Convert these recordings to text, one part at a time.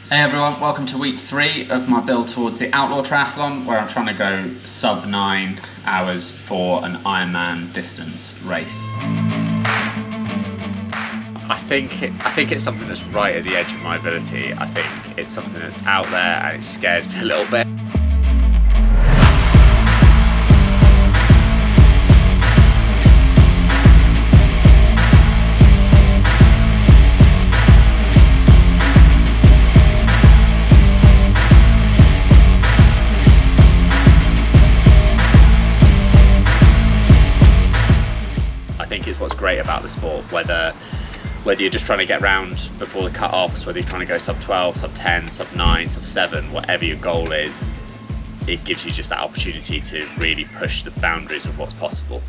Hey everyone, welcome to week 3 of my build towards the Outlaw Triathlon, where I'm trying to go sub 9 hours for an Ironman distance race. I think it's something that's right at the edge of my ability. I think it's something that's out there and it scares me a little bit. I think it's what's great about the sport, whether you're just trying to get round before the cut-offs, whether you're trying to go sub 12, sub 10, sub 9, sub 7, whatever your goal is, it gives you just that opportunity to really push the boundaries of what's possible.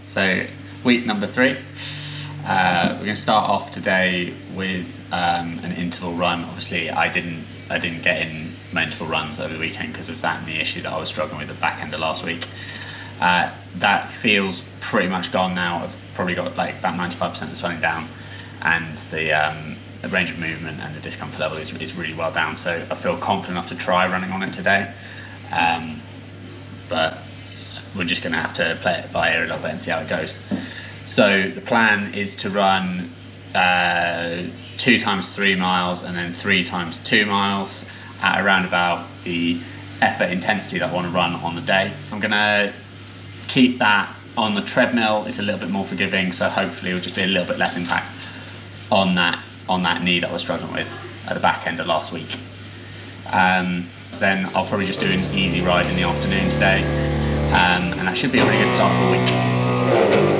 So, week number 3. We're going to start off today with an interval run. Obviously, I didn't get in my interval runs over the weekend because of that and the issue that I was struggling with at the back end of last week. That feels pretty much gone now. I've probably got like about 95% of the swelling down, and the range of movement and the discomfort level is really well down. So I feel confident enough to try running on it today. But we're just going to have to play it by ear a little bit and see how it goes. So the plan is to run 2 times 3 miles and then 3 times 2 miles at around about the effort intensity that I want to run on the day. I'm going to keep that on the treadmill. It's a little bit more forgiving, so hopefully it'll just be a little bit less impact on that knee that I was struggling with at the back end of last week. Then I'll probably just do an easy ride in the afternoon today. And that should be a really good start to the week.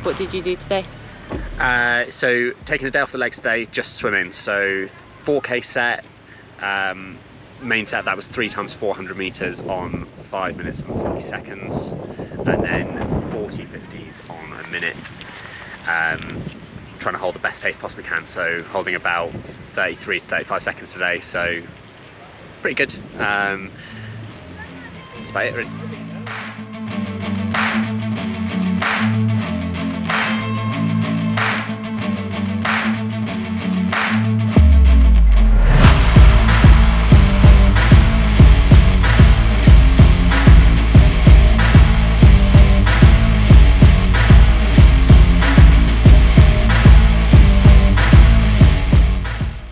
What did you do today? So taking a day off the legs today, just swimming. So 4K set, main set that was 3 times 400 meters on 5 minutes and 40 seconds, and then 40 50s on a minute. Trying to hold the best pace possibly can, so holding about 33 to 35 seconds today, so pretty good. That's about it really.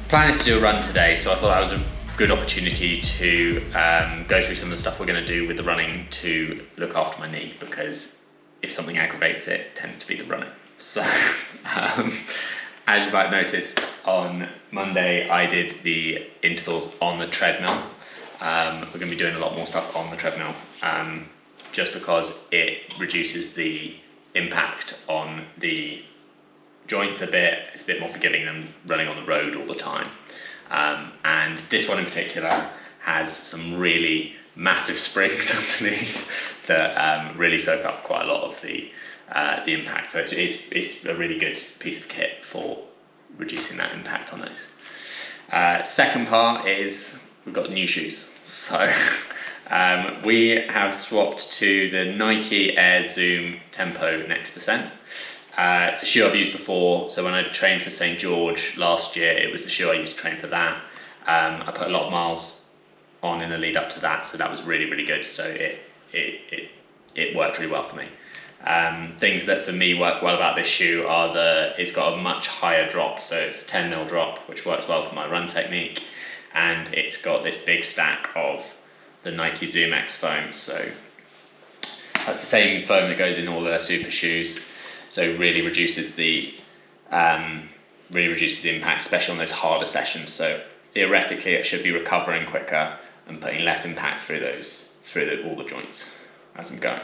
Plan is to do a run today, so I thought that was a good opportunity to go through some of the stuff we're going to do with the running to look after my knee, because if something aggravates it, it tends to be the running. So as you might have noticed, on Monday I did the intervals on the treadmill. We're going to be doing a lot more stuff on the treadmill, just because it reduces the impact on the joints a bit. It's a bit more forgiving than running on the road all the time. And this one in particular has some really massive springs underneath that really soak up quite a lot of the impact. So it's a really good piece of kit for reducing that impact on those. Second part is we've got new shoes. So We have swapped to the Nike Air Zoom Tempo Next Percent. It's a shoe I've used before, so when I trained for St. George last year, it was the shoe I used to train for that. I put a lot of miles on in the lead up to that, so that was really, really good. So it worked really well for me. Things that for me work well about this shoe are it's got a much higher drop, so it's a 10mm drop, which works well for my run technique, and it's got this big stack of the Nike Zoom X foam. So that's the same foam that goes in all their super shoes, so really reduces the impact, especially on those harder sessions. So theoretically it should be recovering quicker and putting less impact through all the joints as I'm going.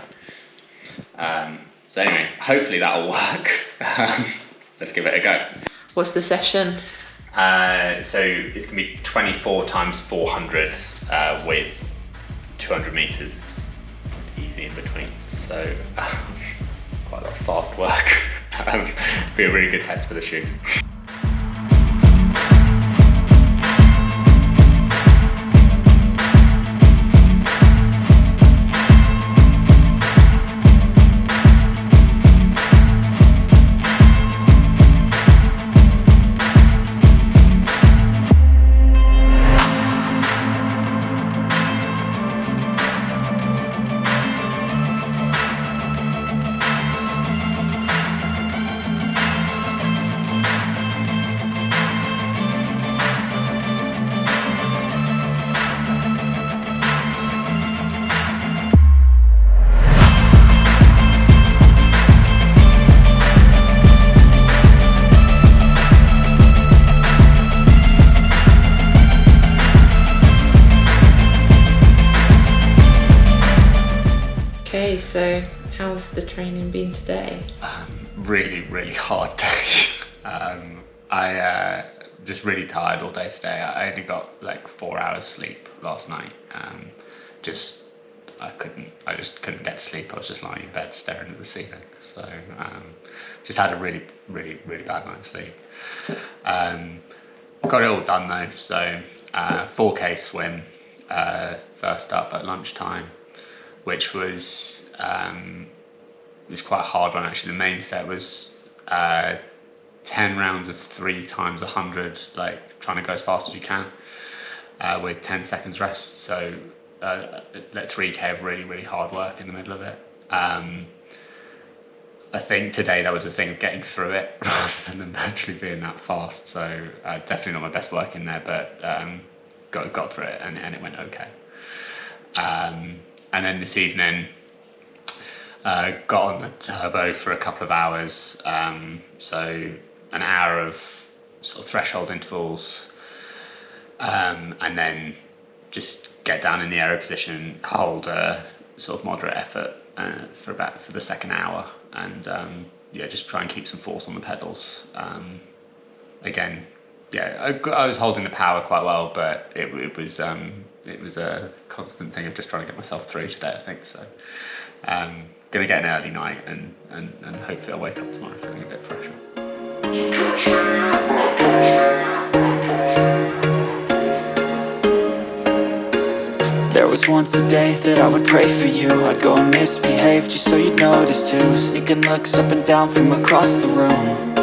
So anyway, hopefully that'll work. Let's give it a go. What's the session? So it's gonna be 24 times 400 with 200 meters easy in between. So quite a lot of fast work. Be a really good test for the shoes. Okay, so how's the training been today? Really, really hard day. I just really tired all day today. I only got like 4 hours sleep last night. I just couldn't get to sleep. I was just lying in bed staring at the ceiling. So just had a really, really, really bad night's sleep. Got it all done though. So 4K swim first up at lunchtime, which was quite a hard one actually. The main set was 10 rounds of 3 times 100, like trying to go as fast as you can with 10 seconds rest. So let 3K of really, really hard work in the middle of it. I think today that was the thing of getting through it rather than actually being that fast. So definitely not my best work in there, but got through it and it went okay. And then this evening, got on the turbo for a couple of hours. So an hour of sort of threshold intervals, and then just get down in the aero position, hold a sort of moderate effort for the second hour, and just try and keep some force on the pedals. Again, I was holding the power quite well, but it was a constant thing of just trying to get myself through today, I think. So gonna get an early night and hopefully I'll wake up tomorrow feeling a bit fresher. There was once a day that I would pray for you. I'd go and misbehave just so you'd notice too. Sneaking looks up and down from across the room.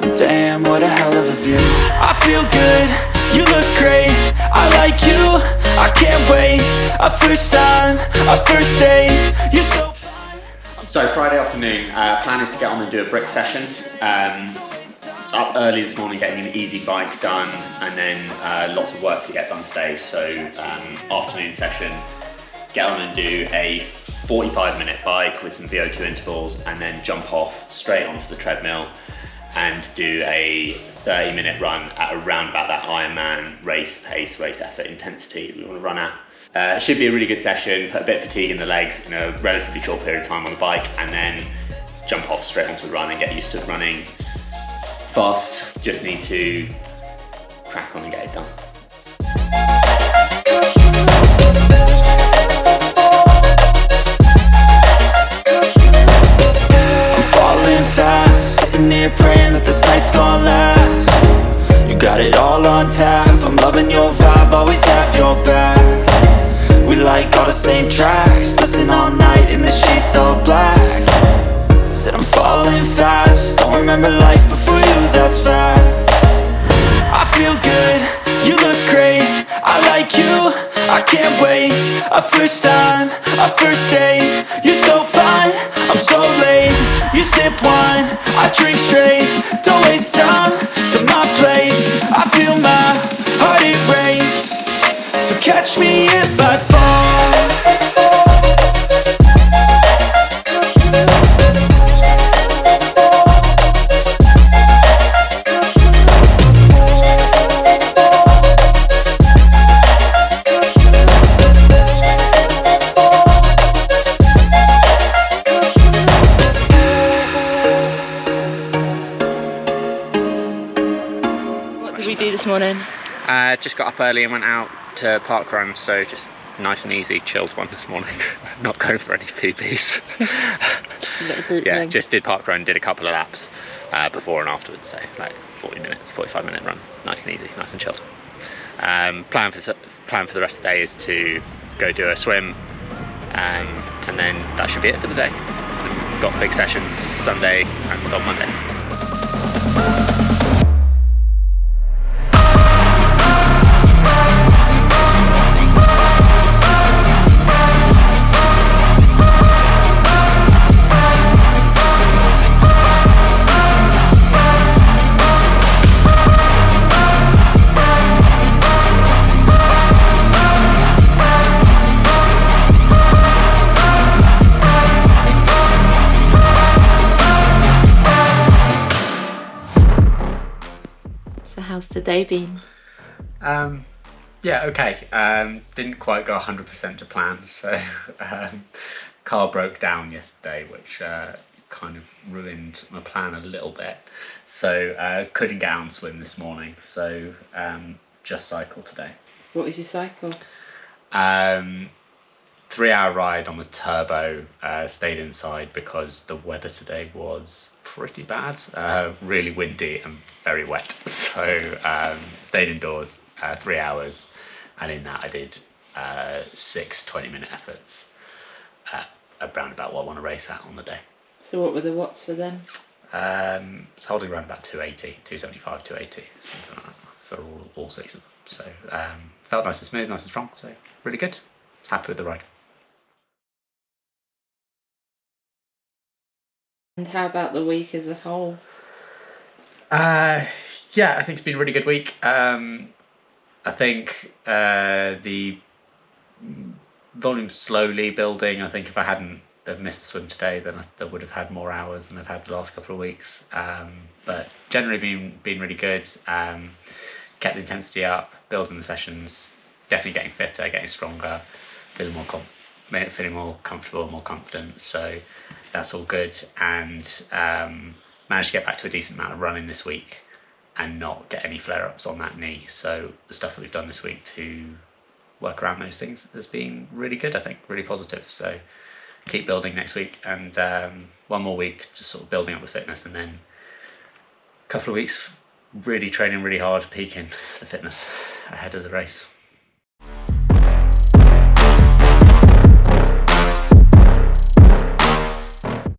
And damn, what a hell of a view. I feel good, you look great, I like you, I can't wait. A first time, a first date, you're so fine. So Friday afternoon, plan is to get on and do a brick session. Up early this morning getting an easy bike done, and then lots of work to get done today. So afternoon session, get on and do a 45-minute bike with some VO2 intervals, and then jump off straight onto the treadmill and do a 30-minute run at around about that Ironman race pace, race effort intensity we want to run at. It should be a really good session, put a bit of fatigue in the legs in a relatively short period of time on the bike, and then jump off straight onto the run and get used to running fast. Just need to crack on and get it done. I'm falling fast, sitting here praying that this night's gonna last. You got it all on tap, I'm loving your vibe, always have your back. We like all the same tracks. Listen all night in the sheets all black. Said I'm falling fast, don't remember life before you, that's facts. I feel good, you look great, I like you, I can't wait. A first time, a first date, you're so fine, I'm so late. You sip wine, I drink straight, don't waste time to my place. I feel my heart it race, so catch me if I fall. What did we do this morning? Just got up early and went out to park run, so just nice and easy, chilled one this morning. Not going for any PBs. Just a little group Yeah, thing. just did park run, did a couple of laps before and afterwards, so like 40 minutes, 45-minute run, nice and easy, nice and chilled. Plan for the rest of the day is to go do a swim, and then that should be it for the day. We've got big sessions Sunday and on Monday. So how's the day been? Yeah, okay. Didn't quite go 100% to plan, so car broke down yesterday, which kind of ruined my plan a little bit. So couldn't get out and swim this morning, so just cycled today. What was your cycle? 3-hour ride on the turbo, stayed inside because the weather today was pretty bad, really windy and very wet, so stayed indoors 3 hours, and in that I did 6 20-minute efforts around about what I want to race at on the day. So what were the watts for them? It's holding around about 280, 275, 280, something like that for all 6 of them. So felt nice and smooth, nice and strong, so really good. Happy with the ride. And how about the week as a whole? Yeah, I think it's been a really good week. I think the volume's slowly building. I think if I hadn't have missed the swim today, then I would have had more hours than I've had the last couple of weeks. But generally been really good. Kept the intensity up, building the sessions, definitely getting fitter, getting stronger, feeling more comfortable, more confident. So that's all good, and managed to get back to a decent amount of running this week and not get any flare-ups on that knee. So the stuff that we've done this week to work around those things has been really good, I think, really positive. So keep building next week, and one more week just sort of building up the fitness, and then a couple of weeks really training really hard, peaking the fitness ahead of the race.